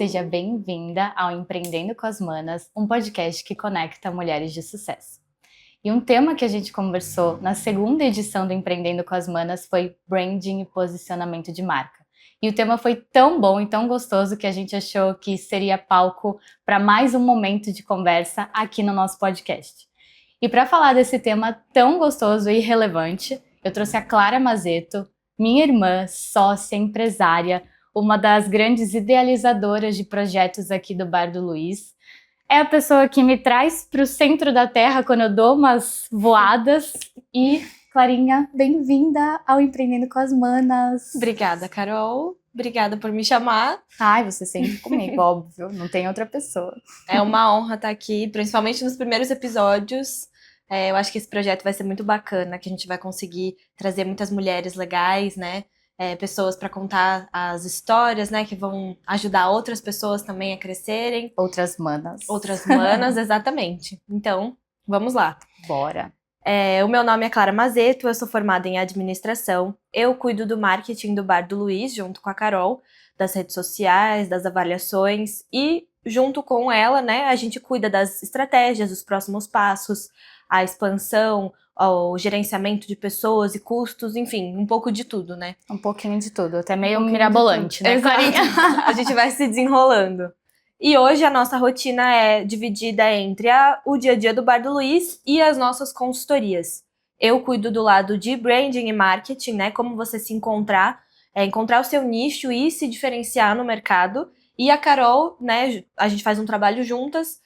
Seja bem-vinda ao Empreendendo com as Manas, um podcast que conecta mulheres de sucesso. E um tema que a gente conversou na segunda edição do Empreendendo com as Manas foi branding e posicionamento de marca. E o tema foi tão bom e tão gostoso que a gente achou que seria palco para mais um momento de conversa aqui no nosso podcast. E para falar desse tema tão gostoso e relevante, eu trouxe a Clara Mazetto, minha irmã, sócia, empresária, uma das grandes idealizadoras de projetos aqui do Bar do Luiz. É a pessoa que me traz para o centro da terra quando eu dou umas voadas. E, Clarinha, bem-vinda ao Empreendendo com as Manas. Obrigada, Carol. Obrigada por me chamar. Ai, você sempre comigo, óbvio. Não tem outra pessoa. É uma honra estar aqui, principalmente nos primeiros episódios. Eu acho que esse projeto vai ser muito bacana, que a gente vai conseguir trazer muitas mulheres legais, né? Pessoas para contar as histórias, né? Que vão ajudar outras pessoas também a crescerem. Outras manas. Outras manas, exatamente. Então, vamos lá. Bora. O meu nome é Clara Mazetto, eu sou formada em administração. Eu cuido do marketing do Bar do Luiz, junto com a Carol, das redes sociais, das avaliações e, junto com ela, né, a gente cuida das estratégias, dos próximos passos, a expansão, o gerenciamento de pessoas e custos, enfim, um pouco de tudo, né? Um pouquinho de tudo, até meio mirabolante, né, Clarinha? A gente vai se desenrolando. E hoje a nossa rotina é dividida entre o dia a dia do Bar do Luiz e as nossas consultorias. Eu cuido do lado de branding e marketing, né? Como você se encontrar o seu nicho e se diferenciar no mercado. E a Carol, né? A gente faz um trabalho juntas.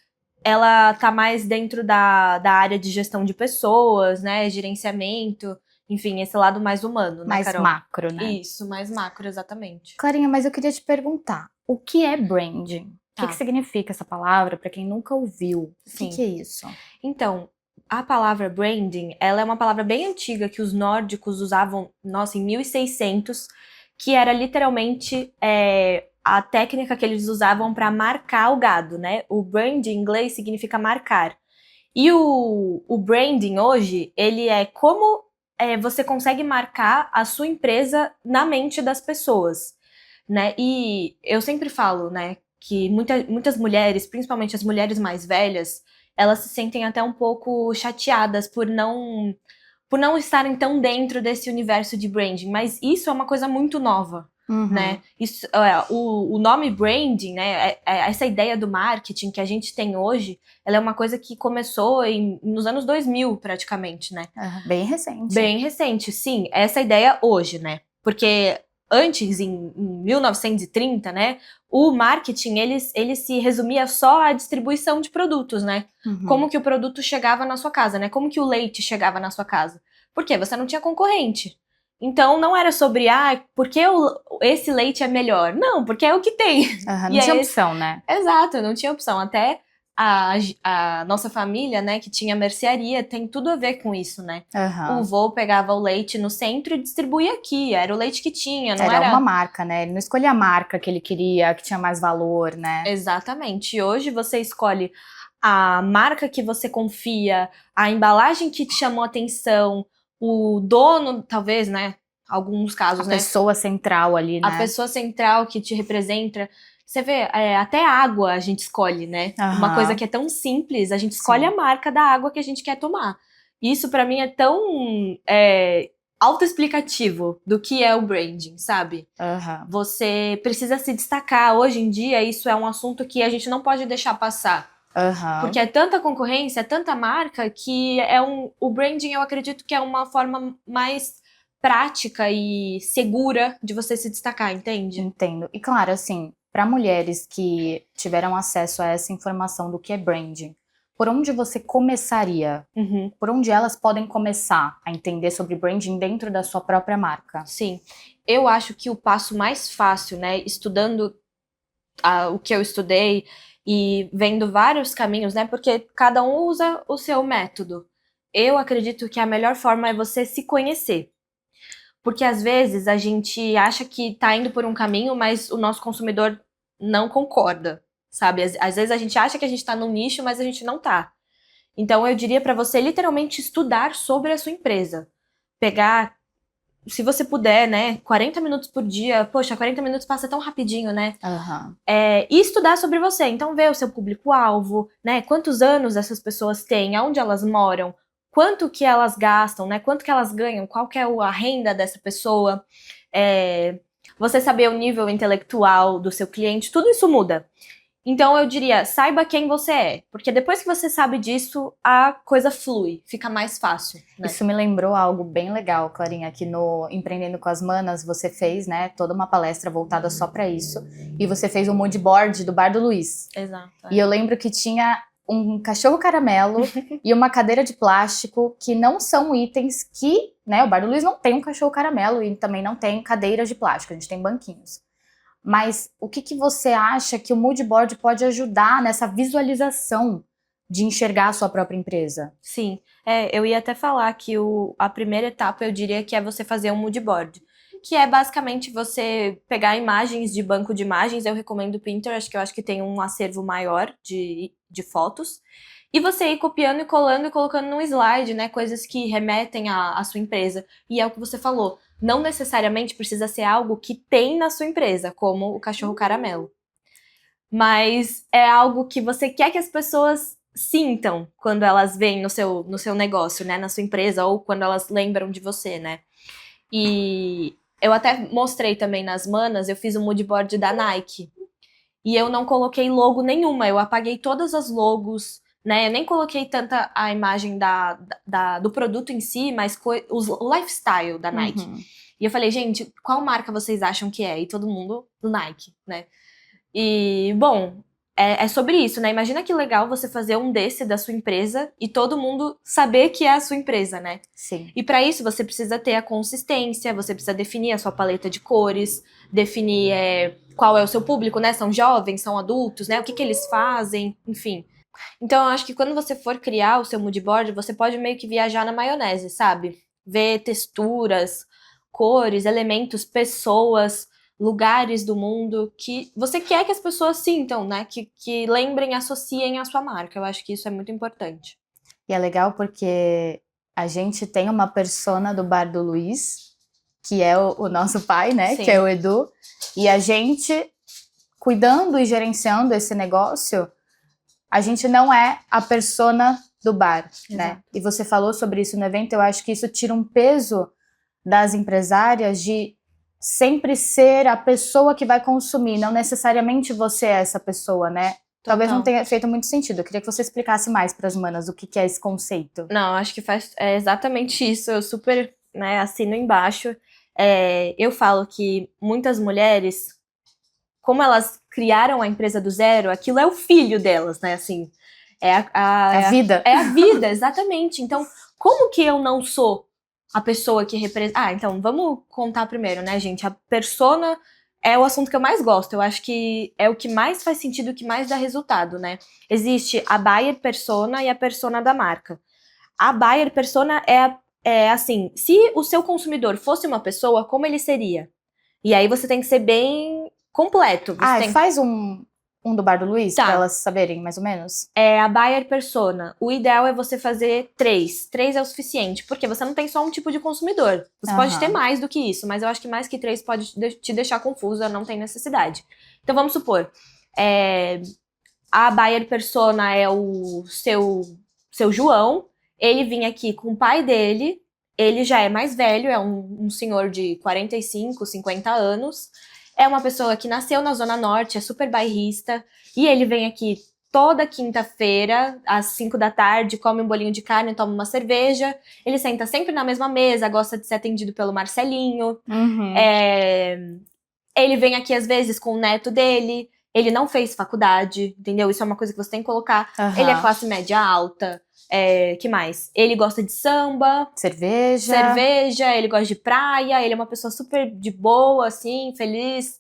Ela tá mais dentro da área de gestão de pessoas, né? Gerenciamento, enfim, esse lado mais humano, né, mais Carol? macro, né? Isso, mais macro, exatamente. Clarinha, mas eu queria te perguntar, o que é branding? O Tá. que significa essa palavra para quem nunca ouviu? Sim. O que é isso? Então, a palavra branding, ela é uma palavra bem antiga que os nórdicos usavam, nossa, em 1600, que era literalmente a técnica que eles usavam para marcar o gado, né? O brand em inglês significa marcar. E o branding hoje, ele é como você consegue marcar a sua empresa na mente das pessoas, né? E eu sempre falo, né, que muitas mulheres, principalmente as mulheres mais velhas, elas se sentem até um pouco chateadas por não estarem tão dentro desse universo de branding, mas isso é uma coisa muito nova, né? Isso, o nome branding, né, essa ideia do marketing que a gente tem hoje, ela é uma coisa que começou nos anos 2000, praticamente, né? Bem recente. Bem recente, sim. Essa ideia hoje, né? Porque antes, em 1930, né, o marketing, ele se resumia só à distribuição de produtos, né? Como que o produto chegava na sua casa, né? Como que o leite chegava na sua casa? Porque você não tinha concorrente. Então, não era sobre, por que esse leite é melhor? Não, porque é o que tem. Não tinha opção, né? Exato, não tinha opção. Até a nossa família, né, que tinha mercearia, tem tudo a ver com isso, né? O vô pegava o leite no centro e distribuía aqui, era o leite que tinha, não era... Era uma marca, né? Ele não escolhia a marca que ele queria, que tinha mais valor, né? Exatamente. E hoje você escolhe a marca que você confia, a embalagem que te chamou a atenção, o dono, talvez, né? Alguns casos, né? A pessoa central ali, né? A pessoa central que te representa. Você vê, até água a gente escolhe, né? Uma coisa que é tão simples, a gente escolhe a marca da água que a gente quer tomar. Isso pra mim é tão autoexplicativo do que é o branding, sabe? Você precisa se destacar. Hoje em dia, isso é um assunto que a gente não pode deixar passar. Porque é tanta concorrência, é tanta marca, que o branding, eu acredito que é uma forma mais prática e segura de você se destacar, entende? Entendo. E claro, assim, para mulheres que tiveram acesso a essa informação do que é branding, por onde você começaria? Por onde elas podem começar a entender sobre branding dentro da sua própria marca? Sim. Eu acho que o passo mais fácil, né, estudando o que eu estudei e vendo vários caminhos, né, porque cada um usa o seu método. Eu acredito que a melhor forma é você se conhecer. Porque às vezes a gente acha que tá indo por um caminho, mas o nosso consumidor não concorda, sabe? Às vezes a gente acha que a gente tá num nicho, mas a gente não tá. Então eu diria pra você literalmente estudar sobre a sua empresa. Pegar se você puder, né, 40 minutos por dia, poxa, 40 minutos passa tão rapidinho, né? Aham. E estudar sobre você. Então, ver o seu público-alvo, né? Quantos anos essas pessoas têm, aonde elas moram, quanto que elas gastam, né? Quanto que elas ganham, qual que é a renda dessa pessoa. Você saber o nível intelectual do seu cliente, tudo isso muda. Então, eu diria, saiba quem você é. Porque depois que você sabe disso, a coisa flui, fica mais fácil, né? Isso me lembrou algo bem legal, Clarinha, que no Empreendendo com as Manas você fez, né, toda uma palestra voltada só para isso, e você fez um mood board do Bar do Luiz. Exato. E eu lembro que tinha um cachorro caramelo e uma cadeira de plástico, que não são itens que, né, o Bar do Luiz não tem um cachorro caramelo e também não tem cadeiras de plástico, a gente tem banquinhos. Mas o que você acha que o mood board pode ajudar nessa visualização de enxergar a sua própria empresa? Sim, eu ia até falar que a primeira etapa eu diria que é você fazer um mood board, que é basicamente você pegar imagens de banco de imagens. Eu recomendo o Pinterest, que eu acho que tem um acervo maior de fotos, e você ir copiando e colando e colocando num slide, né, coisas que remetem à sua empresa. E é o que você falou, não necessariamente precisa ser algo que tem na sua empresa, como o cachorro caramelo. Mas é algo que você quer que as pessoas sintam quando elas veem no seu negócio, né, na sua empresa, ou quando elas lembram de você, né. E eu até mostrei também nas Manas, eu fiz um mood board da Nike. E eu não coloquei logo nenhuma, eu apaguei todas as logos, né, eu nem coloquei tanta a imagem do produto em si, mas o lifestyle da Nike. Uhum. E eu falei, gente, qual marca vocês acham que é? E todo mundo, do Nike, né. E, bom, é sobre isso, né? Imagina que legal você fazer um desse da sua empresa e todo mundo saber que é a sua empresa, né? Sim. E para isso você precisa ter a consistência, você precisa definir a sua paleta de cores, definir qual é o seu público, né? São jovens, são adultos, né? O que eles fazem, enfim. Então eu acho que quando você for criar o seu mood board, você pode meio que viajar na maionese, sabe? Ver texturas, cores, elementos, pessoas, lugares do mundo que você quer que as pessoas sintam, né? Que lembrem, associem à sua marca. Eu acho que isso é muito importante. E é legal porque a gente tem uma persona do Bar do Luiz, que é o nosso pai, né? Sim. Que é o Edu. E a gente, cuidando e gerenciando esse negócio, a gente não é a persona do bar, né? Exato. E você falou sobre isso no evento, eu acho que isso tira um peso das empresárias de sempre ser a pessoa que vai consumir, não necessariamente você é essa pessoa, né? Talvez não tenha feito muito sentido. Eu queria que você explicasse mais para as manas o que é esse conceito. Não, acho que é exatamente isso. Eu super, né, assino embaixo. Eu falo que muitas mulheres, como elas criaram a empresa do zero, aquilo é o filho delas, né? Assim, A vida. É a vida, exatamente. Então, como que eu não sou a pessoa que representa... então, vamos contar primeiro, né, gente? A persona é o assunto que eu mais gosto. Eu acho que é o que mais faz sentido, o que mais dá resultado, né? Existe a buyer persona e a persona da marca. A buyer persona é assim, se o seu consumidor fosse uma pessoa, como ele seria? E aí você tem que ser bem completo. Faz um do Bar do Luiz, Tá. para elas saberem, mais ou menos? A buyer persona. O ideal é você fazer 3. 3 é o suficiente, porque você não tem só um tipo de consumidor. Você pode ter mais do que isso, mas eu acho que mais que 3 pode te deixar confusa, não tem necessidade. Então vamos supor, a buyer persona é o seu João, ele vinha aqui com o pai dele, ele já é mais velho, é um senhor de 45, 50 anos, é uma pessoa que nasceu na Zona Norte, é super bairrista, e ele vem aqui toda quinta-feira, às 5 da tarde, come um bolinho de carne, toma uma cerveja, ele senta sempre na mesma mesa, gosta de ser atendido pelo Marcelinho, ele vem aqui às vezes com o neto dele, ele não fez faculdade, entendeu? Isso é uma coisa que você tem que colocar. Ele é classe média alta, que mais? Ele gosta de samba. Cerveja, ele gosta de praia, ele é uma pessoa super de boa, assim, feliz,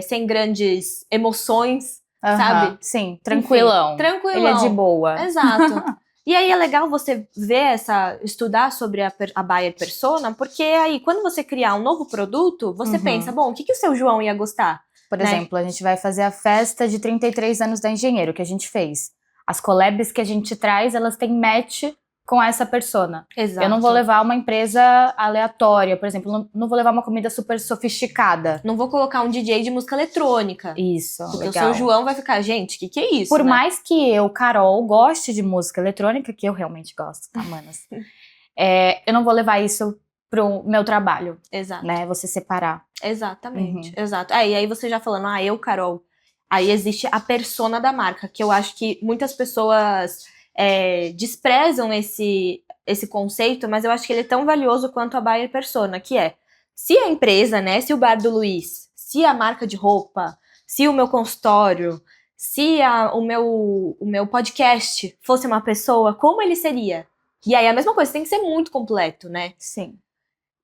sem grandes emoções, sabe? Sim, tranquilão. Enfim, tranquilão. Ele é de boa. Exato. E aí é legal você ver estudar sobre a buyer persona, porque aí quando você criar um novo produto, você pensa, bom, o que o seu João ia gostar? Por exemplo, a gente vai fazer a festa de 33 anos da Engenheiro, que a gente fez. As collabs que a gente traz, elas têm match com essa persona. Exato. Eu não vou levar uma empresa aleatória, por exemplo, não vou levar uma comida super sofisticada. Não vou colocar um DJ de música eletrônica. Isso, Porque legal. o seu João vai ficar, gente, que é isso, Por né? mais que eu, Carol, goste de música eletrônica, que eu realmente gosto, tá, manas? Eu não vou levar isso pro meu trabalho, Exato. né? Você separar. Exatamente, exato. E aí você já falando, eu, Carol. Aí existe a persona da marca, que eu acho que muitas pessoas desprezam esse conceito, mas eu acho que ele é tão valioso quanto a buyer persona, que é, se a empresa, né, se o Bar do Luiz, se a marca de roupa, se o meu consultório, se o meu podcast fosse uma pessoa, como ele seria? E aí a mesma coisa, tem que ser muito completo, né? Sim.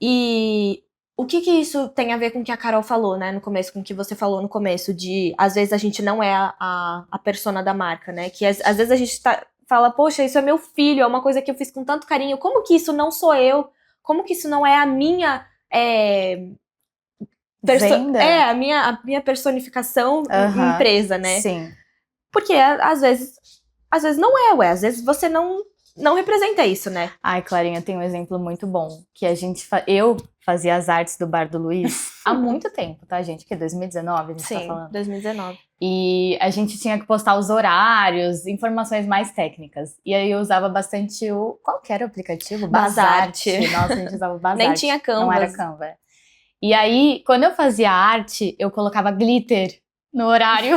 E o que isso tem a ver com o que a Carol falou, né, no começo, com o que você falou no começo, de, às vezes, a gente não é a persona da marca, né, que às vezes a gente fala, poxa, isso é meu filho, é uma coisa que eu fiz com tanto carinho, como que isso não sou eu? Como que isso não é a minha... Venda? a minha personificação empresa, né? Sim. Porque, às vezes não é, às vezes você não representa isso, né? Ai, Clarinha, tem um exemplo muito bom, que eu fazia as artes do Bar do Luiz há muito tempo, tá, gente? Que é 2019, a gente tá falando. 2019. E a gente tinha que postar os horários, informações mais técnicas. E aí eu usava bastante qual que era o aplicativo? Bazarte. Nossa, a gente usava o Bazarte. Nem tinha Canva. Não era Canva. E aí, quando eu fazia arte, eu colocava glitter no horário.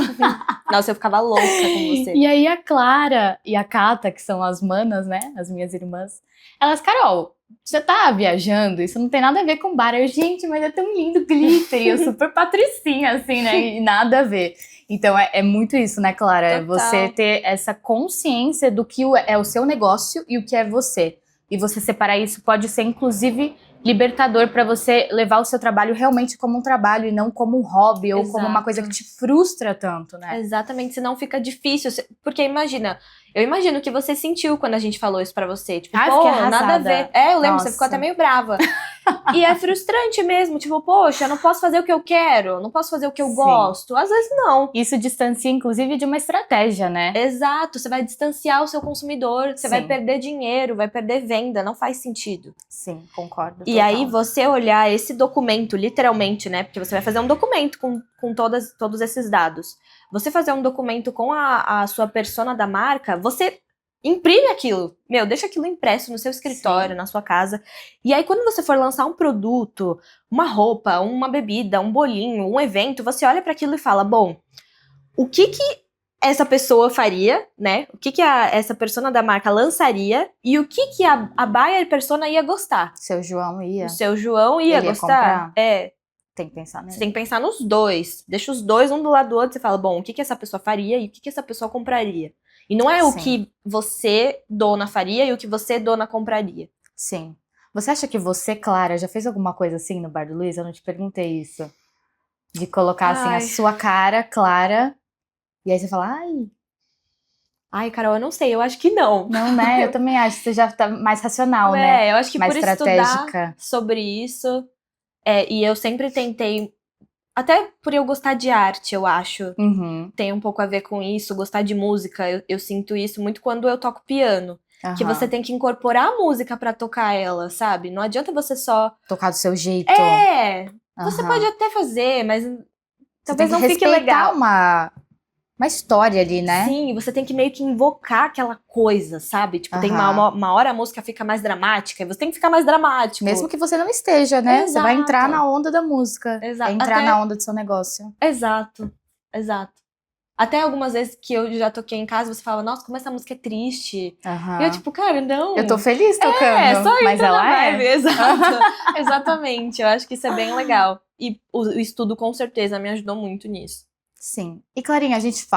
Nossa, eu ficava louca com você. E aí a Clara e a Cata, que são as manas, né? As minhas irmãs. Elas, Carol, você tá viajando? Isso não tem nada a ver com bar. Eu, gente, mas é tão lindo glitter. E eu super patricinha, assim, né? E nada a ver. Então é muito isso, né, Clara? É você ter essa consciência do que é o seu negócio e o que é você. E você separar isso pode ser, inclusive, libertador para você levar o seu trabalho realmente como um trabalho e não como um hobby ou como uma coisa que te frustra tanto, né? Exatamente, senão fica difícil. Porque eu imagino que você sentiu quando a gente falou isso pra você. Tipo, fiquei arrasada. Nada a ver. Eu lembro, você ficou até meio brava. E é frustrante mesmo, tipo, poxa, eu não posso fazer o que eu quero, não posso fazer o que eu gosto. Às vezes não. Isso distancia, inclusive, de uma estratégia, né? Exato, você vai distanciar o seu consumidor, você vai perder dinheiro, vai perder venda, não faz sentido. Sim, concordo. E aí você olhar esse documento, literalmente, né, porque você vai fazer um documento com todos esses dados. Você fazer um documento com a sua persona da marca, você imprime aquilo, deixa aquilo impresso no seu escritório, na sua casa. E aí, quando você for lançar um produto, uma roupa, uma bebida, um bolinho, um evento, você olha para aquilo e fala, bom, o que essa pessoa faria, né? O que essa persona da marca lançaria e o que a buyer persona ia gostar. Seu João ia. O seu João ia gostar. Comprar. Tem que pensar nisso. Você tem que pensar nos dois. Deixa os dois um do lado do outro. Você fala, bom, o que essa pessoa faria e o que essa pessoa compraria. E não é o que você, dona, faria e o que você, dona, compraria. Sim. Você acha que você, Clara, já fez alguma coisa assim no Bar do Luiz? Eu não te perguntei isso. De colocar, assim, a sua cara, Clara, e aí você fala, ai, Carol, eu não sei, eu acho que não. Não, né? Eu também acho que você já tá mais racional, né? Eu acho que mais por estratégica. Estudar sobre isso, e eu sempre tentei, até por eu gostar de arte, eu acho, tem um pouco a ver com isso, gostar de música, eu sinto isso muito quando eu toco piano. Que você tem que incorporar a música pra tocar ela, sabe? Não adianta você só... tocar do seu jeito. Você pode até fazer, mas talvez não fique legal. Uma história ali, né? Sim, você tem que meio que invocar aquela coisa, sabe? Tipo, tem uma hora a música fica mais dramática, e você tem que ficar mais dramático. Mesmo que você não esteja, né? Exato. Você vai entrar na onda da música. Exato. Entrar na onda do seu negócio. Exato. Até algumas vezes que eu já toquei em casa, você fala, nossa, como essa música é triste. E eu tipo, cara, não. Eu tô feliz tocando, só mas ela é. Exato. Exatamente, eu acho que isso é bem legal. E o estudo com certeza me ajudou muito nisso. Sim. E Clarinha, a gente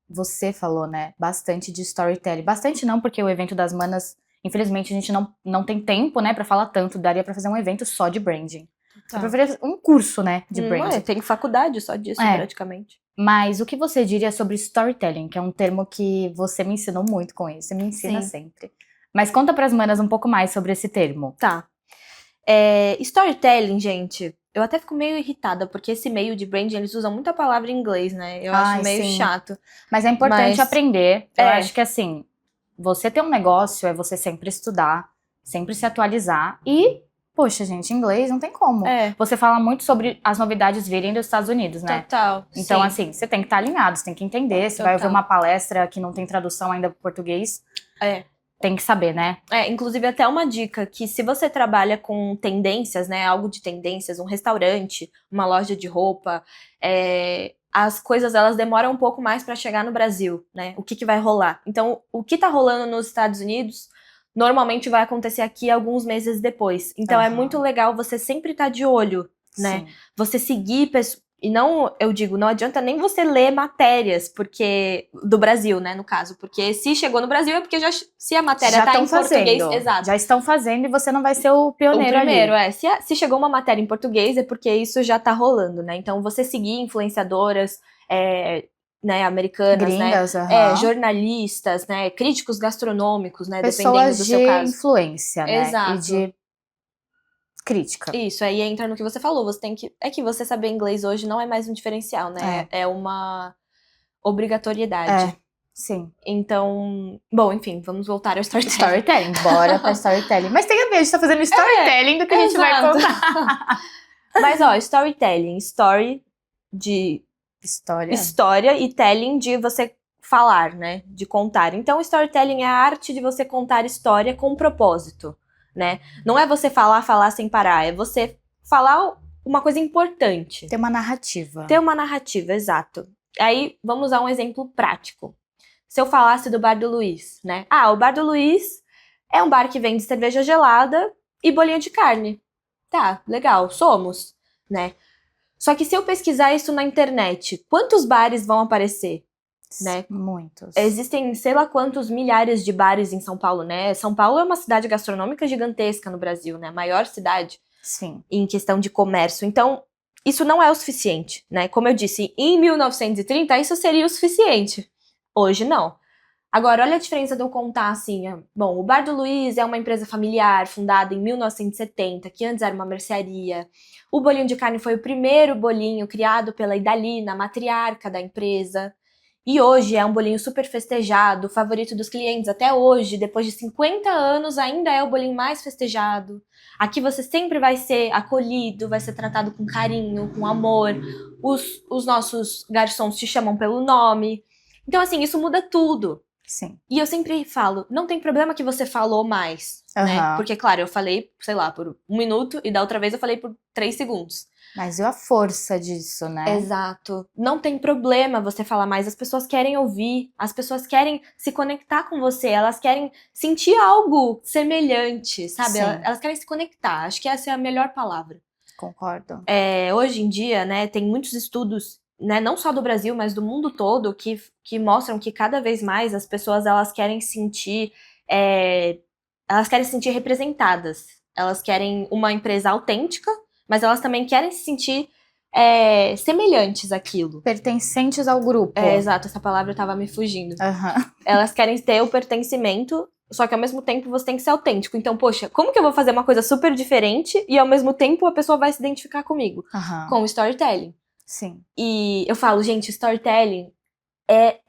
você falou, né, bastante de storytelling. Bastante não, porque o evento das manas, infelizmente, a gente não tem tempo, né, pra falar tanto. Daria pra fazer um evento só de branding. Dá pra fazer um curso, né, de branding. Tem faculdade só disso, praticamente. Mas o que você diria sobre storytelling, que é um termo que você me ensinou muito com isso, você me ensina sempre. Mas conta pras manas um pouco mais sobre esse termo. Tá. Storytelling, gente, eu até fico meio irritada, porque esse meio de branding, eles usam muita palavra em inglês, né? Eu acho meio chato. Mas é importante aprender. Eu acho que, assim, você ter um negócio é você sempre estudar, sempre se atualizar e, poxa, gente, inglês não tem como. Você fala muito sobre as novidades virem dos Estados Unidos, né? Total. Então, sim. assim, você tem que estar alinhado, você tem que entender. Você Total. vai ouvir uma palestra que não tem tradução ainda para português. Tem que saber, né? Inclusive até uma dica, que se você trabalha com tendências, né, algo de tendências, um restaurante, uma loja de roupa, as coisas, elas demoram um pouco mais para chegar no Brasil, né, o que vai rolar. Então, o que tá rolando nos Estados Unidos, normalmente vai acontecer aqui alguns meses depois. Então, é muito legal você sempre estar de olho, né, você seguir e não, eu digo, não adianta nem você ler matérias, porque do Brasil, né, no caso, porque se chegou no Brasil é porque se a matéria tá em português, exato. Já estão fazendo e você não vai ser o pioneiro ali. O primeiro, se chegou uma matéria em português é porque isso já tá rolando, né, então você seguir influenciadoras, né, americanas, gringas, né, jornalistas, né, críticos gastronômicos, né, dependendo do seu caso. Pessoas de influência, né, exato. E de crítica. Isso, aí entra no que você falou, você tem que... É que você saber inglês hoje não é mais um diferencial, né? É uma obrigatoriedade. Sim. Então, bom, enfim, vamos voltar ao storytelling. Storytelling, bora pra storytelling. Mas tem a ver, a gente tá fazendo storytelling do que a gente vai contar. Mas, ó, storytelling, story de história e telling de você falar, né? De contar. Então, storytelling é a arte de você contar história com propósito. Né? Não é você falar sem parar, é você falar uma coisa importante. Ter uma narrativa. Ter uma narrativa, exato. Aí, vamos usar um exemplo prático. Se eu falasse do Bar do Luiz, né? O Bar do Luiz é um bar que vende cerveja gelada e bolinha de carne. Tá, legal, somos, né? Só que se eu pesquisar isso na internet, quantos bares vão aparecer? Né? Muitos. Existem sei lá quantos milhares de bares em São Paulo, né? São Paulo é uma cidade gastronômica gigantesca no Brasil, né? A maior cidade em questão de comércio. Então, isso não é o suficiente, né? Como eu disse, em 1930 isso seria o suficiente. Hoje não. Agora, olha a diferença de eu contar assim. Bom, o Bar do Luiz é uma empresa familiar fundada em 1970, que antes era uma mercearia. O bolinho de carne foi o primeiro bolinho criado pela Idalina, matriarca da empresa. E hoje é um bolinho super festejado, favorito dos clientes até hoje, depois de 50 anos ainda é o bolinho mais festejado. Aqui você sempre vai ser acolhido, vai ser tratado com carinho, com amor. Os nossos garçons te chamam pelo nome. Então assim, isso muda tudo. Sim. E eu sempre falo, não tem problema que você falou mais, né? Porque claro, eu falei, sei lá, por 1 minuto e da outra vez eu falei por 3 segundos. Mas e a força disso, né? Exato. Não tem problema você falar mais. As pessoas querem ouvir, as pessoas querem se conectar com você, elas querem sentir algo semelhante, sabe? Elas querem se conectar. Acho que essa é a melhor palavra. Concordo. Hoje em dia, né, tem muitos estudos, né, não só do Brasil, mas do mundo todo, que mostram que cada vez mais as pessoas elas querem sentir representadas. Elas querem uma empresa autêntica, mas elas também querem se sentir semelhantes àquilo. Pertencentes ao grupo. Exato, essa palavra estava me fugindo. Elas querem ter o pertencimento, só que ao mesmo tempo você tem que ser autêntico. Então, poxa, como que eu vou fazer uma coisa super diferente e ao mesmo tempo a pessoa vai se identificar comigo? Com o storytelling. Sim. E eu falo, gente, storytelling é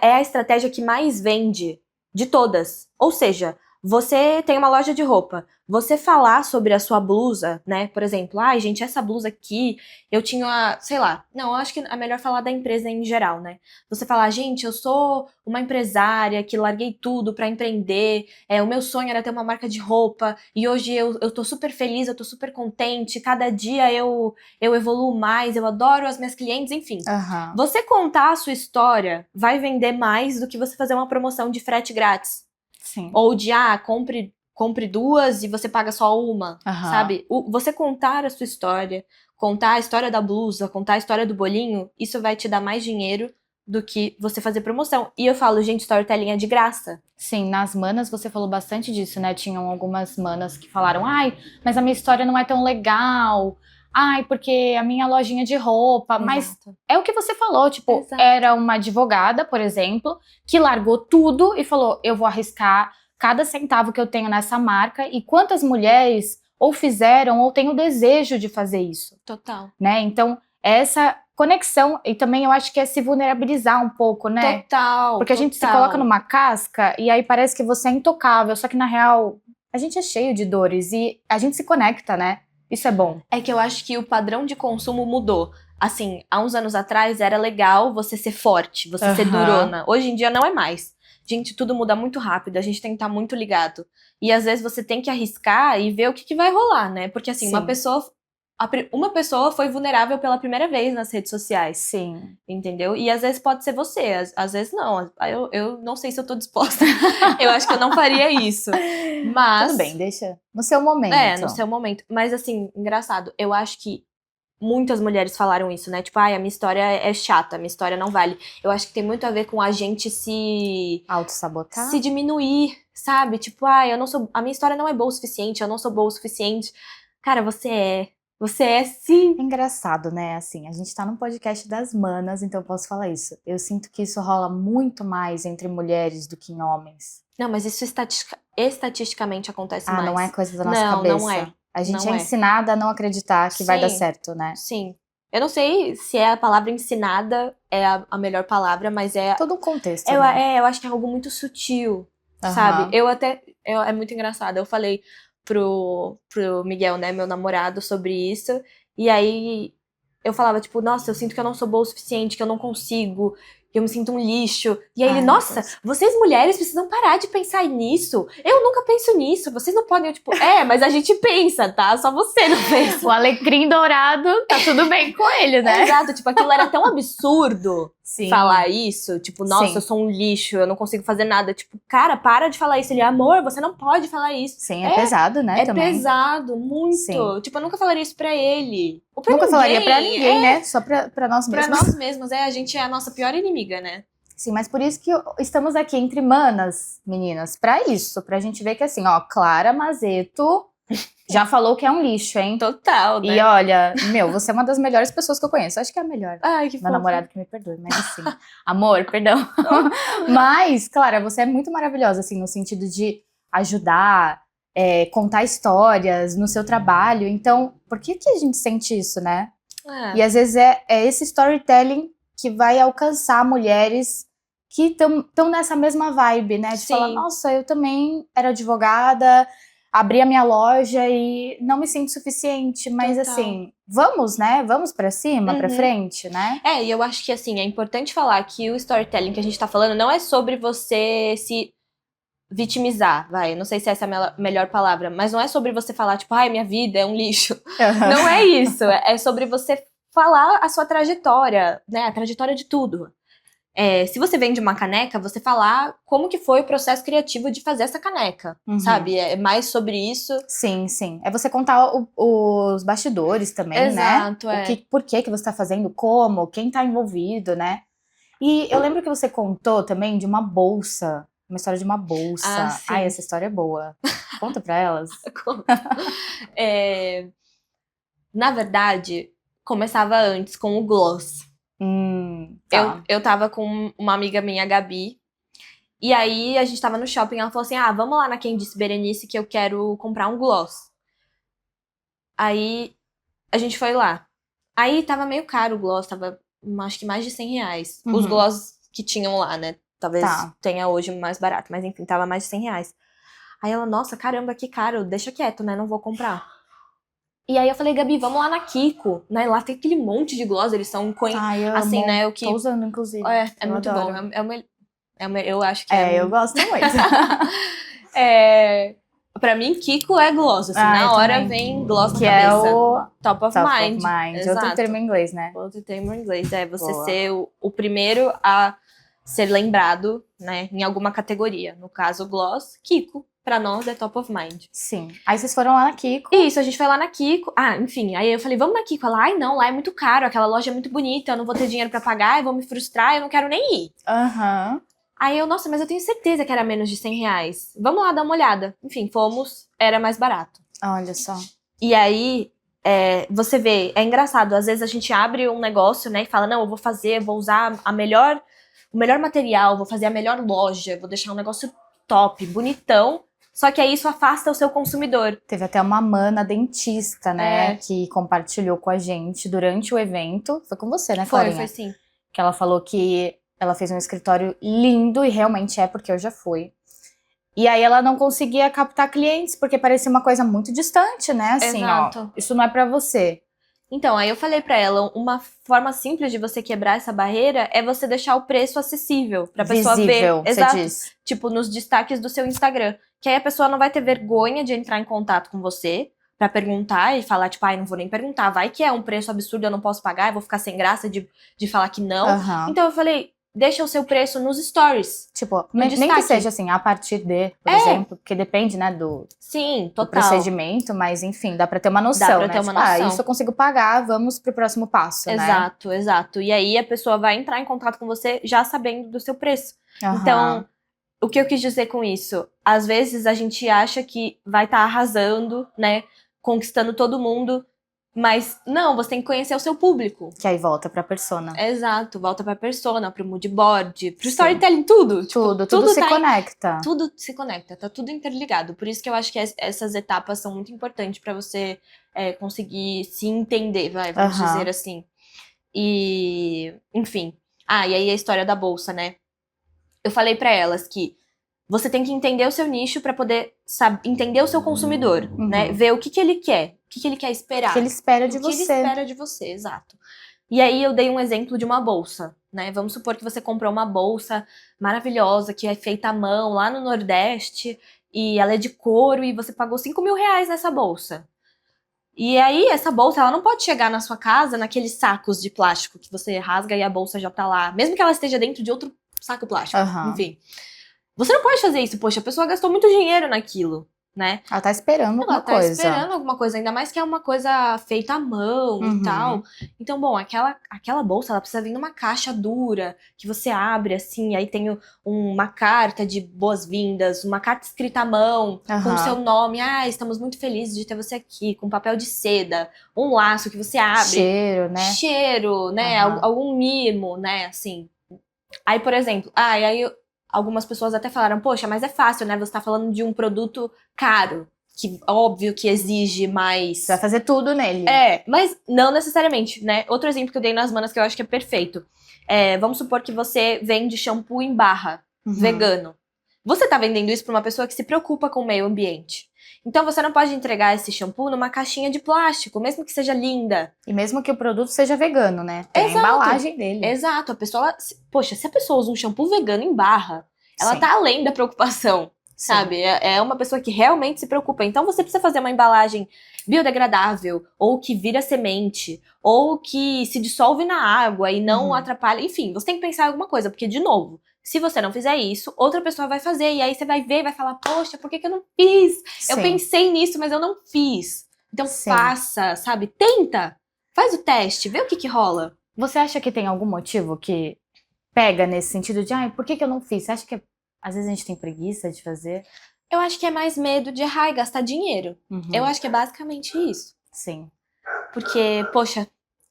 a estratégia que mais vende de todas. Ou seja, você tem uma loja de roupa, você falar sobre a sua blusa, né? Por exemplo, gente, essa blusa aqui, eu tinha, sei lá, não, eu acho que é melhor falar da empresa em geral, né? Você falar, gente, eu sou uma empresária que larguei tudo pra empreender, o meu sonho era ter uma marca de roupa, e hoje eu tô super feliz, eu tô super contente, cada dia eu evoluo mais, eu adoro as minhas clientes, enfim. Você contar a sua história vai vender mais do que você fazer uma promoção de frete grátis. Sim. Ou de, compre 2 e você paga só uma, sabe? Você contar a sua história, contar a história da blusa, contar a história do bolinho, isso vai te dar mais dinheiro do que você fazer promoção. E eu falo, gente, storytelling é de graça. Sim, nas manas você falou bastante disso, né? Tinham algumas manas que falaram, mas a minha história não é tão legal. Porque a minha lojinha de roupa, Exato. Mas é o que você falou, tipo, Exato. Era uma advogada, por exemplo, que largou tudo e falou, eu vou arriscar cada centavo que eu tenho nessa marca, e quantas mulheres ou fizeram ou têm o desejo de fazer isso. Total. Né? Então, essa conexão. E também eu acho que é se vulnerabilizar um pouco, né? Total. Porque a gente se coloca numa casca e aí parece que você é intocável. Só que na real, a gente é cheio de dores e a gente se conecta, né? Isso é bom. É que eu acho que o padrão de consumo mudou. Assim, há uns anos atrás era legal você ser forte, você ser durona. Hoje em dia não é mais. Gente, tudo muda muito rápido, a gente tem que estar muito ligado. E às vezes você tem que arriscar e ver o que vai rolar, né? Porque assim, uma pessoa foi vulnerável pela primeira vez nas redes sociais. Sim. Entendeu? E às vezes pode ser você, às vezes não. Eu não sei se eu tô disposta. Eu acho que eu não faria isso. Mas... Tudo bem, deixa no seu momento. No seu momento. Mas assim, engraçado, eu acho que muitas mulheres falaram isso, né? Tipo, a minha história é chata, a minha história não vale. Eu acho que tem muito a ver com a gente se... auto-sabotar? Se diminuir, sabe? Tipo, eu não sou... A minha história não é boa o suficiente, eu não sou boa o suficiente. Cara, você é. Você é sim. É engraçado, né? Assim, a gente tá num podcast das manas, então eu posso falar isso. Eu sinto que isso rola muito mais entre mulheres do que em homens. Não, mas isso estatisticamente acontece mais. Não é coisa da nossa cabeça. Não é. A gente é ensinada a não acreditar que vai dar certo, né? Sim. Eu não sei se a palavra ensinada é a melhor palavra, mas é... todo um contexto, né? Eu acho que é algo muito sutil, sabe? É muito engraçado. Eu falei pro Miguel, né, meu namorado, sobre isso. E aí eu falava, tipo, nossa, eu sinto que eu não sou boa o suficiente, que eu não consigo, que eu me sinto um lixo. E aí ele, nossa, vocês mulheres precisam parar de pensar nisso. Eu nunca penso nisso, vocês não podem, tipo, mas a gente pensa, tá? Só você não pensa. O alecrim dourado, tá tudo bem com ele, né? Exato, tipo, aquilo era tão absurdo. Sim. Falar isso, tipo, nossa, eu sou um lixo, eu não consigo fazer nada. Tipo, cara, para de falar isso. Ele, amor, você não pode falar isso. Sim, é pesado, né, também. É pesado, muito. Sim. Tipo, eu nunca falaria isso pra ele. Ou pra nunca falaria pra ninguém, né? Só pra nós mesmos. Pra nós mesmos, a gente é a nossa pior inimiga, né? Sim, mas por isso que estamos aqui entre manas, meninas, pra isso. Pra gente ver que assim, ó, Clara Mazeto... já falou que é um lixo, hein? Total, né? E olha, você é uma das melhores pessoas que eu conheço. Acho que é a melhor. Ai, que Meu namorado que me perdoe, mas assim... amor, perdão. Mas, Clara, você é muito maravilhosa, assim, no sentido de ajudar, contar histórias no seu trabalho. Então, por que a gente sente isso, né? E às vezes é esse storytelling que vai alcançar mulheres que estão nessa mesma vibe, né? De falar, nossa, eu também era advogada... abri a minha loja e não me sinto suficiente, mas assim, vamos, né? Vamos pra cima, pra frente, né? E eu acho que assim, é importante falar que o storytelling que a gente tá falando não é sobre você se vitimizar, não sei se essa é a melhor palavra, mas não é sobre você falar, tipo, minha vida é um lixo. Não é isso, é sobre você falar a sua trajetória, né? A trajetória de tudo. Se você vende uma caneca, você falar como que foi o processo criativo de fazer essa caneca, sabe? É mais sobre isso. Sim, sim. É você contar os bastidores também, exato, né? Por que você tá fazendo, como, quem tá envolvido, né? E eu lembro que você contou também de uma bolsa, uma história de uma bolsa. Essa história é boa. Conta pra elas. Na verdade, começava antes com o gloss. Eu tava com uma amiga minha, a Gabi, e aí a gente tava no shopping, ela falou assim, vamos lá na Quem Disse Berenice que eu quero comprar um gloss. Aí a gente foi lá. Aí tava meio caro o gloss, tava acho que mais de R$100. Os gloss que tinham lá, né? Talvez tenha hoje mais barato, mas enfim, tava mais de R$100. Aí ela, nossa, caramba, que caro, deixa quieto, né? Não vou comprar. E aí eu falei, Gabi, vamos lá na Kiko, né? Lá tem aquele monte de gloss, eles são assim, né? Tô usando, inclusive. É muito bom. Eu acho que eu gosto muito. Pra mim, Kiko é gloss, assim, na hora também. Vem gloss na que cabeça. É o Top of Mind. Exato. Outro termo em inglês, né? Outro termo em inglês, você ser o primeiro a ser lembrado, né, em alguma categoria. No caso, gloss, Kiko. Pra nós é top of mind. Sim. Aí vocês foram lá na Kiko. Isso, a gente foi lá na Kiko. Enfim, aí eu falei, vamos na Kiko. Ela, não, lá é muito caro, aquela loja é muito bonita, eu não vou ter dinheiro pra pagar, eu vou me frustrar, eu não quero nem ir. Aí eu, nossa, mas eu tenho certeza que era menos de R$100. Vamos lá dar uma olhada. Enfim, fomos, era mais barato. Olha só. E aí, você vê, é engraçado, às vezes a gente abre um negócio, né, e fala, não, eu vou usar o melhor material, vou fazer a melhor loja, vou deixar um negócio top, bonitão. Só que aí isso afasta o seu consumidor. Teve até uma mana dentista, né, que compartilhou com a gente durante o evento. Foi com você, né, Florinha? Foi sim. Que ela falou que ela fez um escritório lindo, e realmente é, porque eu já fui. E aí ela não conseguia captar clientes, porque parecia uma coisa muito distante, né? Assim, Exato. ó, isso não é pra você. Então, aí eu falei pra ela, uma forma simples de você quebrar essa barreira é você deixar o preço acessível pra pessoa Visível, ver. você Exato. diz. Tipo, nos destaques do seu Instagram. Que aí a pessoa não vai ter vergonha de entrar em contato com você pra perguntar e falar, tipo, ai, não vou nem perguntar. Vai que é um preço absurdo, eu não posso pagar, eu vou ficar sem graça de falar que não. Aham. Então eu falei, deixa o seu preço nos stories. Tipo, No nem que destaque. seja assim, a partir de, por exemplo, porque depende, né, do Sim, total. procedimento, mas enfim, dá pra ter uma noção, Dá pra né? ter uma Tipo, noção. isso eu consigo pagar, vamos pro próximo passo, né? Exato, exato. E aí a pessoa vai entrar em contato com você já sabendo do seu preço. Aham. Então, o que eu quis dizer com isso? Às vezes a gente acha que vai estar arrasando, né? Conquistando todo mundo. Mas não, você tem que conhecer o seu público. Que aí volta pra persona. Exato, volta pra persona, pro mood board, pro Sim. storytelling, tudo. Tudo se tá conecta. Tudo se conecta, tá tudo interligado. Por isso que eu acho que essas etapas são muito importantes pra você conseguir se entender, vamos dizer assim. E, enfim. E aí a história da bolsa, né? Eu falei pra elas que você tem que entender o seu nicho pra poder entender o seu consumidor, né? Ver o que ele quer, o que ele quer esperar. O que ele espera de O que você. ele espera de você, exato. E aí eu dei um exemplo de uma bolsa, né? Vamos supor que você comprou uma bolsa maravilhosa, que é feita à mão lá no Nordeste, e ela é de couro, e você pagou 5 mil reais nessa bolsa. E aí, essa bolsa, ela não pode chegar na sua casa naqueles sacos de plástico que você rasga e a bolsa já tá lá. Mesmo que ela esteja dentro de outro saco plástico, enfim. Você não pode fazer isso, poxa, a pessoa gastou muito dinheiro naquilo, né? Ela tá esperando alguma coisa. Ela tá esperando alguma coisa, ainda mais que é uma coisa feita à mão e tal. Então, bom, aquela bolsa, ela precisa vir numa caixa dura, que você abre assim, aí tem uma carta de boas-vindas, uma carta escrita à mão, com o seu nome. Estamos muito felizes de ter você aqui, com papel de seda, um laço que você abre. Cheiro, né? Algum mimo, né, assim. Aí, por exemplo, algumas pessoas até falaram, poxa, mas é fácil, né? Você tá falando de um produto caro, que óbvio que exige mais... Você vai fazer tudo nele. Mas não necessariamente, né? Outro exemplo que eu dei nas manas que eu acho que é perfeito. Vamos supor que você vende shampoo em barra, vegano. Você tá vendendo isso pra uma pessoa que se preocupa com o meio ambiente. Então você não pode entregar esse shampoo numa caixinha de plástico, mesmo que seja linda. E mesmo que o produto seja vegano, né? Tem a embalagem dele. Exato. A pessoa... Poxa, se a pessoa usa um shampoo vegano em barra, ela tá além da preocupação, sabe? É uma pessoa que realmente se preocupa. Então você precisa fazer uma embalagem biodegradável, ou que vira semente, ou que se dissolve na água e não atrapalha. Enfim, você tem que pensar em alguma coisa, porque, de novo, se você não fizer isso, outra pessoa vai fazer. E aí você vai ver e vai falar, poxa, por que eu não fiz? Eu pensei nisso, mas eu não fiz. Então faça, sabe? Tenta! Faz o teste, vê o que rola. Você acha que tem algum motivo que pega nesse sentido de, por que eu não fiz? Você acha que às vezes a gente tem preguiça de fazer? Eu acho que é mais medo de gastar dinheiro. Eu acho que é basicamente isso. Sim. Porque, poxa,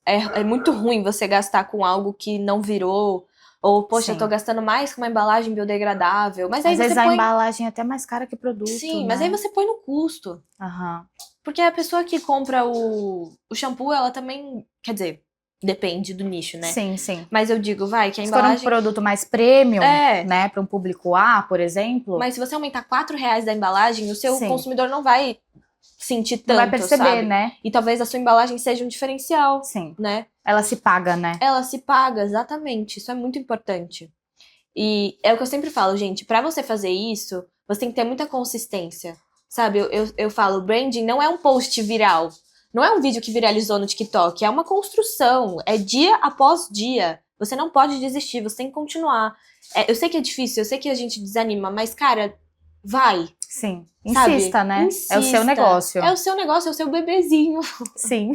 é muito ruim você gastar com algo que não virou. Ou, poxa, eu tô gastando mais com uma embalagem biodegradável. Mas aí às vezes a embalagem é até mais cara que o produto. Sim, né? Mas aí você põe no custo. Porque a pessoa que compra o shampoo, ela também... Quer dizer, depende do nicho, né? Sim. Mas eu digo, que a embalagem... Se for um produto mais premium, né, para um público A, por exemplo... Mas se você aumentar R$4 da embalagem, o seu consumidor não vai sentir tanto, não vai perceber, sabe? né? E talvez a sua embalagem seja um diferencial, né? Ela se paga, né? Ela se paga, exatamente. Isso é muito importante. E é o que eu sempre falo, gente, pra você fazer isso, você tem que ter muita consistência, sabe? Eu falo, branding não é um post viral. Não é um vídeo que viralizou no TikTok, é uma construção, é dia após dia. Você não pode desistir, você tem que continuar. Eu sei que é difícil, eu sei que a gente desanima, mas, cara, vai. Sim, sabe? insista, né? Insista. É o seu negócio. É o seu negócio, é o seu bebezinho. Sim.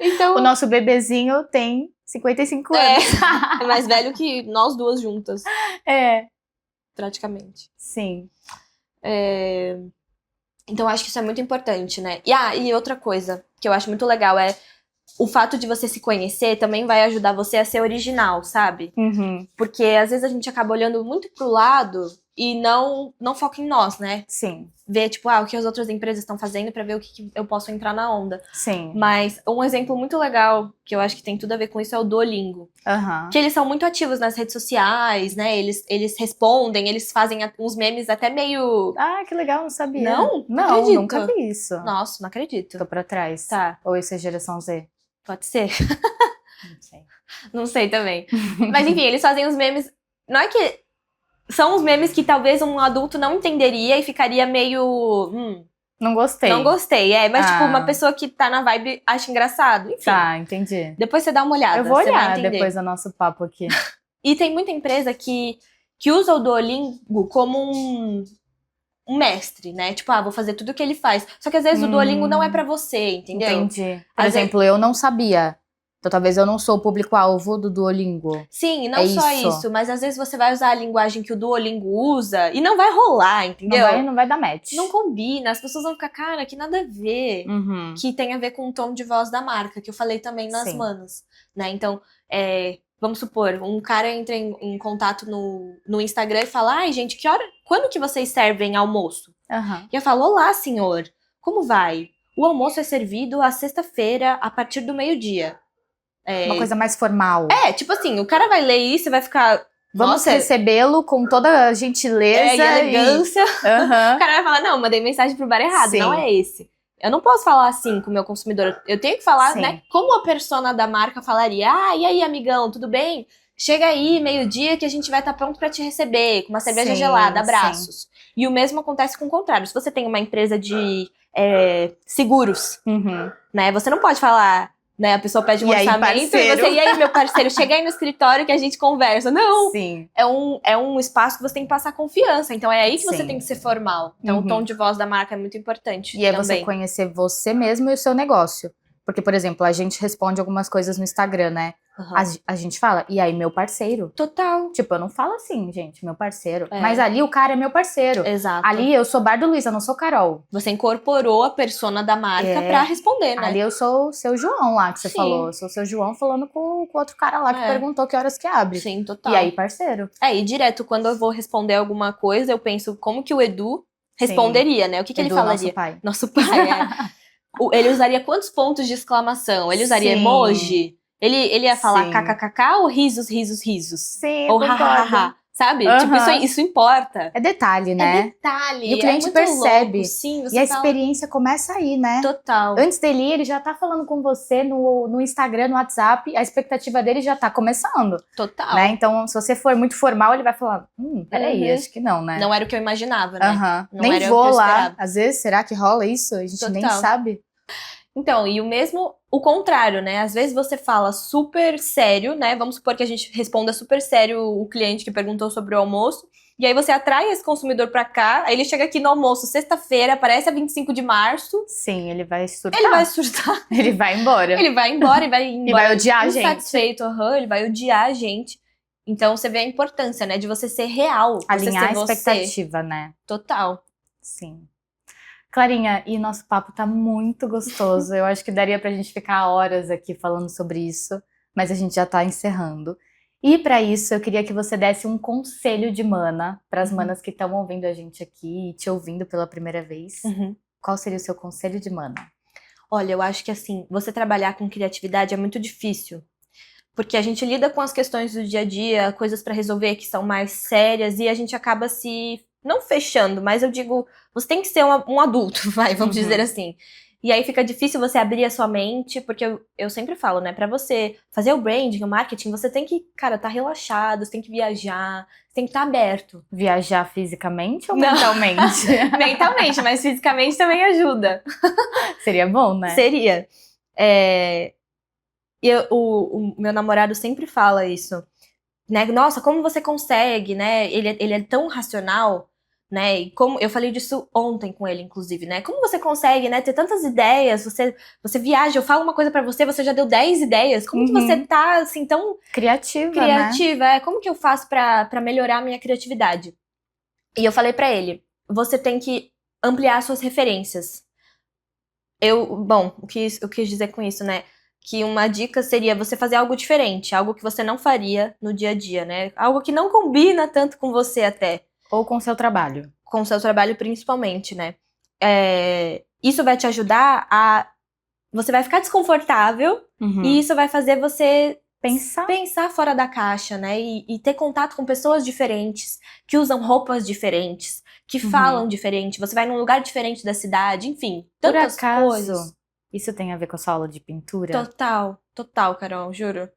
Então... O nosso bebezinho tem 55 anos. É mais velho que nós duas juntas. Praticamente. Sim. Então, eu acho que isso é muito importante, né? E outra coisa que eu acho muito legal é o fato de você se conhecer também vai ajudar você a ser original, sabe? Porque às vezes a gente acaba olhando muito pro lado e não foca em nós, né? Sim, Ver, tipo, o que as outras empresas estão fazendo pra ver o que eu posso entrar na onda. sim. Mas um exemplo muito legal, que eu acho que tem tudo a ver com isso, é o Duolingo. Aham. Que eles são muito ativos nas redes sociais, né? Eles respondem, eles fazem uns memes até meio... Ah, que legal, não sabia. Não? Não Não, acredito. nunca vi isso. Nossa, não acredito. Tô pra trás. Tá, Ou isso é geração Z? pode ser. Não sei. Não sei também. Mas enfim, eles fazem os memes... Não é que... São os memes que talvez um adulto não entenderia e ficaria meio... Não gostei. Não gostei, mas tipo, Ah. uma pessoa que tá na vibe acha engraçado. Enfim, Tá, entendi. depois você dá uma olhada, Eu vou você vai olhar entender. depois do nosso papo aqui. E tem muita empresa que usa o Duolingo como um mestre, né? Tipo, vou fazer tudo o que ele faz. Só que às vezes o Duolingo não é pra você, entendeu? Entendi. Por Às exemplo, eu não sabia. Então talvez eu não sou o público-alvo do Duolingo. Sim, e não É só isso. isso, mas às vezes você vai usar a linguagem que o Duolingo usa e não vai rolar, entendeu? Não vai dar match. Não combina, as pessoas vão ficar, cara, que nada a ver. Uhum. Que tem a ver com o tom de voz da marca, que eu falei também nas Sim. manas, né? Então, vamos supor, um cara entra em contato no Instagram e fala, ai, gente, quando que vocês servem almoço? Uhum. E eu falo, olá, senhor, como vai? O almoço é servido à sexta-feira, a partir do meio-dia. Uma coisa mais formal. Tipo assim, o cara vai ler isso e vai ficar... Vamos nossa, recebê-lo com toda a gentileza e elegância. Uhum. O cara vai falar, não, mandei mensagem pro bar errado, Sim. não é esse. Eu não posso falar assim com o meu consumidor. Eu tenho que falar, Sim. né, como a persona da marca falaria. E aí, amigão, tudo bem? Chega aí, meio-dia, que a gente vai estar pronto pra te receber, com uma cerveja Sim, gelada, abraços. E o mesmo acontece com o contrário. Se você tem uma empresa de seguros, Uhum. né, você não pode falar... Né, a pessoa pede um E aí, orçamento parceiro? e aí, meu parceiro, chega aí no escritório que a gente conversa. Não, Sim. é um espaço que você tem que passar confiança. Então é aí que você Sim. tem que ser formal. Então o tom de voz da marca é muito importante E é também. você conhecer você mesmo e o seu negócio. Porque, por exemplo, a gente responde algumas coisas no Instagram, né? Uhum. A gente fala, e aí, meu parceiro? Total. Tipo, eu não falo assim, gente, meu parceiro. É. Mas ali o cara é meu parceiro. Exato. Ali eu sou Bardo Luiz, eu não sou Carol. Você incorporou a persona da marca pra responder, né? Ali eu sou o seu João lá, que você Sim. falou. Eu sou o seu João falando com o outro cara lá que perguntou que horas que abre. Sim, total. E aí, parceiro? E direto, quando eu vou responder alguma coisa, eu penso como que o Edu responderia, né? O que ele falaria? Nosso pai. Nosso pai, Ele usaria quantos pontos de exclamação? Ele usaria emoji? Ele ia falar Sim. kkkk ou risos, risos, risos? Sim, Ou concordo. hahaha, sabe? Uhum. Tipo, isso importa. É detalhe, né? É detalhe. E o cliente muito percebe. louco. Sim, você E a fala... experiência começa aí, né? Total. Antes dele ir, ele já tá falando com você no Instagram, no WhatsApp, a expectativa dele já tá começando. Total. Né? Então, se você for muito formal, ele vai falar, peraí, acho que não, né? Não era o que eu imaginava, né? Uhum. Não Nem era o vou que eu lá. esperava. Às vezes, será que rola isso? A gente nem Total. sabe. Então, e o contrário, né? Às vezes você fala super sério, né? Vamos supor que a gente responda super sério o cliente que perguntou sobre o almoço. E aí você atrai esse consumidor pra cá, aí ele chega aqui no almoço sexta-feira, parece a 25 de março. Sim, ele vai surtar. Ele vai surtar. Ele vai embora. Ele vai embora e vai embora. E vai odiar a gente. Insatisfeito, ele vai odiar a gente. Então você vê a importância, né? De você ser real. Alinhar você a ser expectativa, né? Total. Sim. Clarinha, e nosso papo tá muito gostoso. Eu acho que daria pra gente ficar horas aqui falando sobre isso, mas a gente já tá encerrando. E pra isso, eu queria que você desse um conselho de mana pras manas que estão ouvindo a gente aqui e te ouvindo pela primeira vez. Qual seria o seu conselho de mana? Olha, eu acho que assim, você trabalhar com criatividade é muito difícil. Porque a gente lida com as questões do dia a dia, coisas pra resolver que são mais sérias, e a gente acaba se... não fechando, mas eu digo, você tem que ser um adulto, vamos dizer assim. E aí fica difícil você abrir a sua mente, porque eu sempre falo, né, pra você fazer o branding, o marketing, você tem que, cara, tá relaxado, você tem que viajar, você tem que estar aberto. Viajar fisicamente ou Não. mentalmente? Mentalmente, mas fisicamente também ajuda. Seria bom, né? Seria. E o meu namorado sempre fala isso, né? Nossa, como você consegue, né? Ele é tão racional, né? E como eu falei disso ontem com ele, inclusive, né? Como você consegue, né? Ter tantas ideias, você viaja, eu falo uma coisa pra você, você já deu 10 ideias. Como que você tá, assim, tão criativa, né? Como que eu faço pra melhorar a minha criatividade? E eu falei pra ele, você tem que ampliar suas referências. Bom, o que eu quis dizer com isso, né? Que uma dica seria você fazer algo diferente, algo que você não faria no dia a dia, né? Algo que não combina tanto com você até. Ou com o seu trabalho. Com o seu trabalho principalmente, né? Isso vai te ajudar a... Você vai ficar desconfortável e isso vai fazer você pensar fora da caixa, né? E ter contato com pessoas diferentes, que usam roupas diferentes, que falam diferente. Você vai num lugar diferente da cidade, enfim. Tantas Por acaso, coisas. Isso tem a ver com a sua aula de pintura? Total, Carol, juro.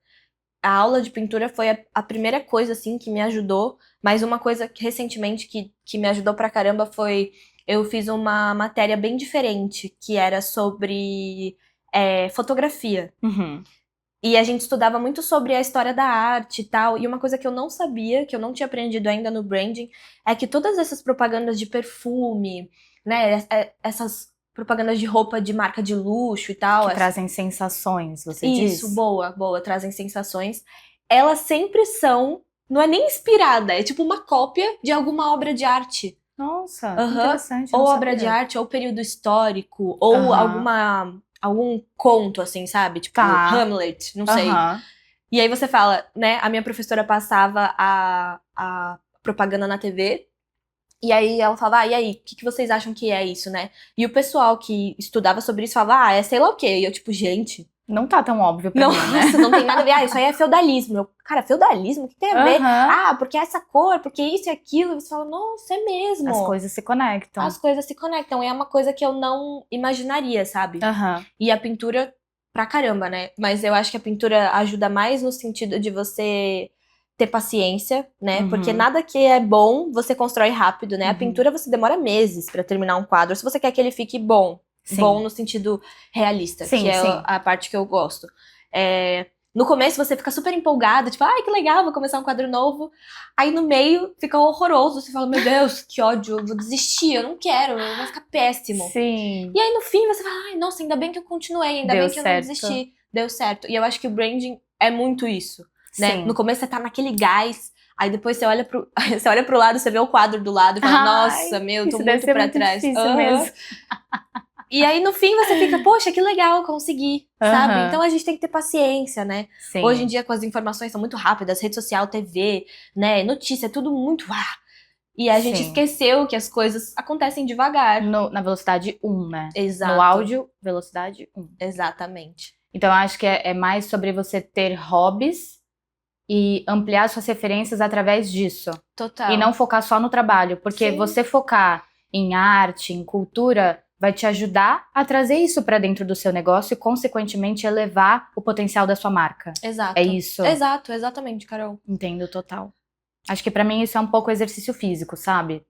A aula de pintura foi a primeira coisa, assim, que me ajudou. Mas uma coisa que recentemente que me ajudou pra caramba foi... Eu fiz uma matéria bem diferente, que era sobre fotografia. E a gente estudava muito sobre a história da arte e tal. E uma coisa que eu não sabia, que eu não tinha aprendido ainda no branding, é que todas essas propagandas de perfume, né? Essas propagandas de roupa de marca de luxo e tal. Que trazem sensações, você diz? Isso, boa, trazem sensações. Elas sempre são, não é nem inspirada, é tipo uma cópia de alguma obra de arte. Nossa, que interessante. Ou obra de arte, ou período histórico, ou algum conto, assim, sabe? Tipo, Hamlet, não sei. E aí você fala, né? A minha professora passava a propaganda na TV. E aí ela falava, e aí, o que vocês acham que é isso, né? E o pessoal que estudava sobre isso falava, é sei lá o quê. E eu, tipo, gente... Não tá tão óbvio pra mim, né? Nossa, não tem nada a ver. Isso aí é feudalismo. Eu, cara, feudalismo? O que tem a ver? Porque essa cor, porque isso e aquilo. E você fala, nossa, é mesmo. As coisas se conectam. As coisas se conectam. E é uma coisa que eu não imaginaria, sabe? E a pintura, pra caramba, né? Mas eu acho que a pintura ajuda mais no sentido de você... ter paciência, né? Porque nada que é bom, você constrói rápido, né? A pintura você demora meses pra terminar um quadro, se você quer que ele fique bom. Bom no sentido realista, que é a parte que eu gosto. No começo você fica super empolgada, tipo, ai, que legal, vou começar um quadro novo. Aí no meio fica horroroso, você fala, meu Deus, que ódio, eu vou desistir, eu não quero, vai ficar péssimo. E aí no fim você fala, ai, nossa, ainda bem que eu continuei, ainda bem que eu não desisti. Deu certo. E eu acho que o branding é muito isso. Né? No começo você tá naquele gás, aí depois você olha pro lado, você vê o quadro do lado e fala, nossa, meu, tô muito pra trás. Mesmo. E aí no fim você fica, poxa, que legal, consegui, sabe? Então a gente tem que ter paciência, né? Hoje em dia com as informações são muito rápidas, rede social, TV, né? Notícia, é tudo muito... E a gente esqueceu que as coisas acontecem devagar. Na velocidade 1, né? Exato. No áudio, velocidade 1. Exatamente. Então eu acho que é mais sobre você ter hobbies e ampliar suas referências através disso. Total. E não focar só no trabalho. Porque você focar em arte, em cultura, vai te ajudar a trazer isso pra dentro do seu negócio e, consequentemente, elevar o potencial da sua marca. Exato. É isso. Exato, exatamente, Carol. Entendo, total. Acho que pra mim isso é um pouco exercício físico, sabe?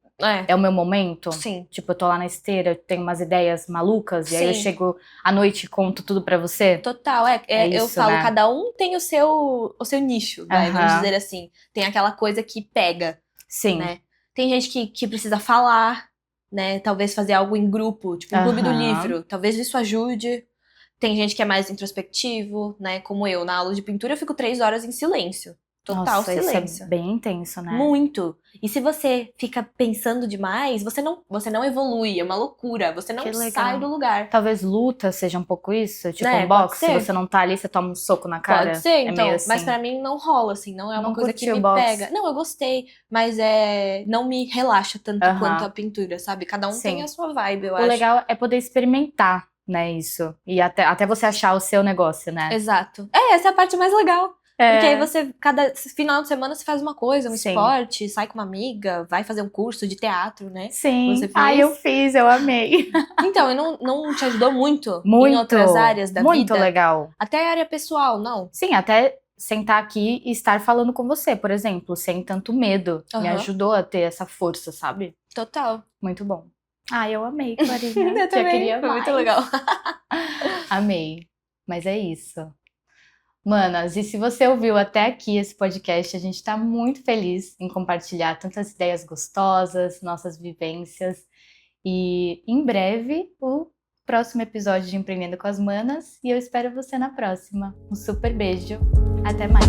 É o meu momento. Sim. Tipo, eu tô lá na esteira, tenho umas ideias malucas, e aí eu chego à noite e conto tudo pra você. Total, eu falo, né? Cada um tem o seu nicho, vamos dizer assim. Tem aquela coisa que pega. Sim. Né? Tem gente que precisa falar, né? Talvez fazer algo em grupo, tipo um clube do livro. Talvez isso ajude. Tem gente que é mais introspectivo, né? Como eu, na aula de pintura eu fico 3 horas em silêncio. Total silêncio. Isso é bem intenso, né? Muito. E se você fica pensando demais, você não evolui, é uma loucura. Você não sai do lugar. Talvez luta seja um pouco isso, tipo um boxe, se você não tá ali, você toma um soco na cara. Pode ser, então, meio assim. Mas pra mim não rola, assim, não é uma coisa que me boxe. pega. Não, eu gostei, mas não me relaxa tanto quanto a pintura, sabe? Cada um tem a sua vibe, eu acho. O legal é poder experimentar, né, isso. E até você achar o seu negócio, né? Exato. Essa é a parte mais legal. Porque aí você, cada final de semana, você faz uma coisa, um esporte, sai com uma amiga, vai fazer um curso de teatro, né? Sim. Você fez? Eu fiz, eu amei. Então, e não te ajudou muito em outras áreas da vida? Muito legal. Até a área pessoal, não? Sim, até sentar aqui e estar falando com você, por exemplo, sem tanto medo. Me ajudou a ter essa força, sabe? Total. Muito bom. Eu amei, Clarinha. Eu também. Queria Foi mais. muito legal. Amei. Mas é isso. Manas, e se você ouviu até aqui esse podcast, a gente tá muito feliz em compartilhar tantas ideias gostosas, nossas vivências. E em breve, o próximo episódio de Empreendendo com as Manas. E eu espero você na próxima. Um super beijo. Até mais.